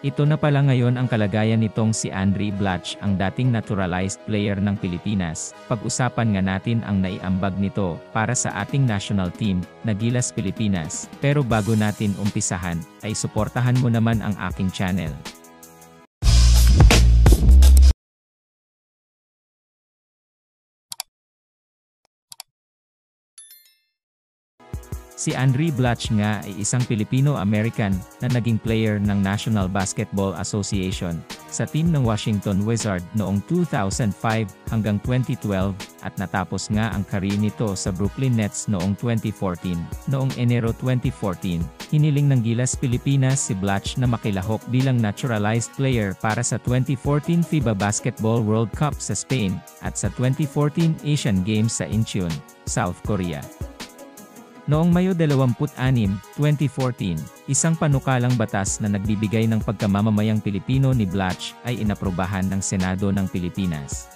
Ito na pala ngayon ang kalagayan nitong si Andrei Blatch, ang dating naturalized player ng Pilipinas. Pag-usapan nga natin ang naiambag nito para sa ating national team na Gilas Pilipinas. Pero bago natin umpisahan, ay suportahan mo naman ang aking channel. Si Andrei Blatch nga ay isang Filipino-American na naging player ng National Basketball Association sa team ng Washington Wizards noong 2005 hanggang 2012 at natapos nga ang career nito sa Brooklyn Nets noong 2014. Noong Enero 2014, hiniling ng Gilas Pilipinas si Blatch na makilahok bilang naturalized player para sa 2014 FIBA Basketball World Cup sa Spain at sa 2014 Asian Games sa Incheon, South Korea. Noong Mayo 26, 2014, isang panukalang batas na nagbibigay ng pagkamamamayang Pilipino ni Blatch ay inaprubahan ng Senado ng Pilipinas.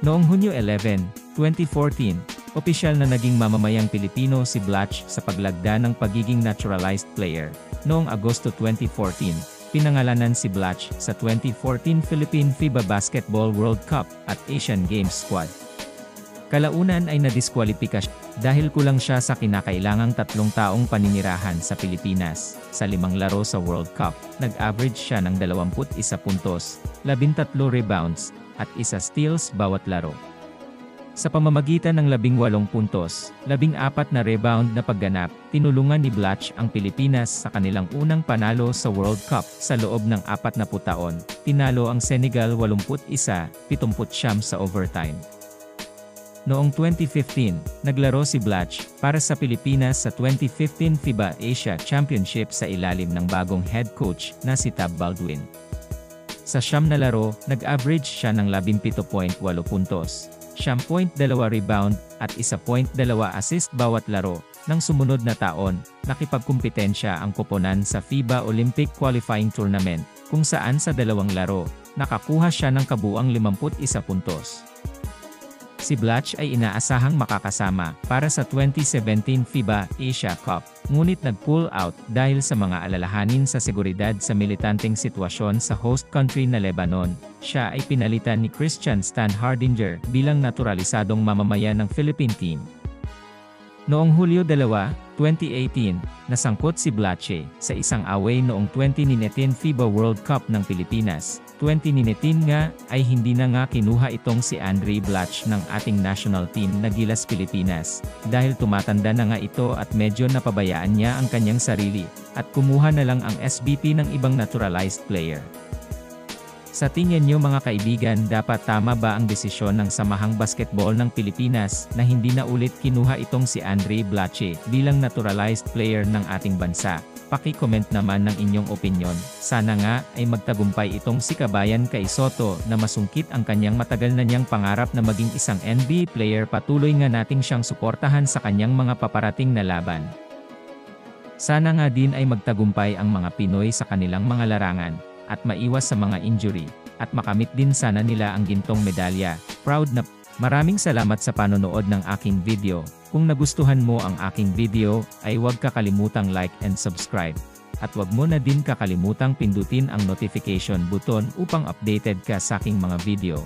Noong Hunyo 11, 2014, opisyal na naging mamamayang Pilipino si Blatch sa paglagda ng pagiging naturalized player. Noong Agosto 2014, pinangalanan si Blatch sa 2014 Philippine FIBA Basketball World Cup at Asian Games squad. Kalaunan ay nadiskwalipika siya dahil kulang siya sa kinakailangang 3 taong paninirahan sa Pilipinas. Sa 5 laro sa World Cup, nag-average siya ng 21 puntos, 13 rebounds, at 1 steals bawat laro. Sa pamamagitan ng 18 puntos, 14 na rebound na pagganap, tinulungan ni Blatch ang Pilipinas sa kanilang unang panalo sa World Cup sa loob ng 40 taon. Tinalo ang Senegal 81-79 sa overtime. Noong 2015, naglaro si Blatch para sa Pilipinas sa 2015 FIBA Asia Championship sa ilalim ng bagong head coach na si Tab Baldwin. Sa 9 na laro, nag-average siya ng 17.8 puntos, 10.2 rebound, at 1.2 assist bawat laro. Nang sumunod na taon, nakipagkumpetensya ang koponan sa FIBA Olympic Qualifying Tournament, kung saan sa 2 laro, nakakuha siya ng kabuuang 51 puntos. Si Blatch ay inaasahang makakasama para sa 2017 FIBA Asia Cup, ngunit nag-pull out dahil sa mga alalahanin sa seguridad sa militanteng sitwasyon sa host country na Lebanon. Siya ay pinalitan ni Christian Stan Hardinger bilang naturalisadong mamamayan ng Philippine team. Noong Hulyo 2, 2018, nasangkot si Blatch sa isang away noong 2019 FIBA World Cup ng Pilipinas. 2019 nga ay hindi na nga kinuha itong si Andrei Blatch ng ating national team na Gilas Pilipinas dahil tumatanda na nga ito at medyo napabayaan niya ang kanyang sarili at kumuha na lang ang SBP ng ibang naturalized player. Sa tingin niyo mga kaibigan, dapat tama ba ang desisyon ng Samahang Basketball ng Pilipinas na hindi na ulit kinuha itong si Andrei Blatch bilang naturalized player ng ating bansa? Paki-comment naman ng inyong opinyon. Sana nga ay magtagumpay itong si Kabayan Kay Soto na masungkit ang kanyang matagal na niyang pangarap na maging isang NBA player. Patuloy nga nating siyang suportahan sa kanyang mga paparating na laban. Sana nga din ay magtagumpay ang mga Pinoy sa kanilang mga larangan at maiwas sa mga injury, at makamit din sana nila ang gintong medalya. Proud na. Maraming salamat sa panonood ng aking video. Kung nagustuhan mo ang aking video, ay huwag kakalimutang like and subscribe. At huwag mo na din kakalimutang pindutin ang notification button upang updated ka sa aking mga video.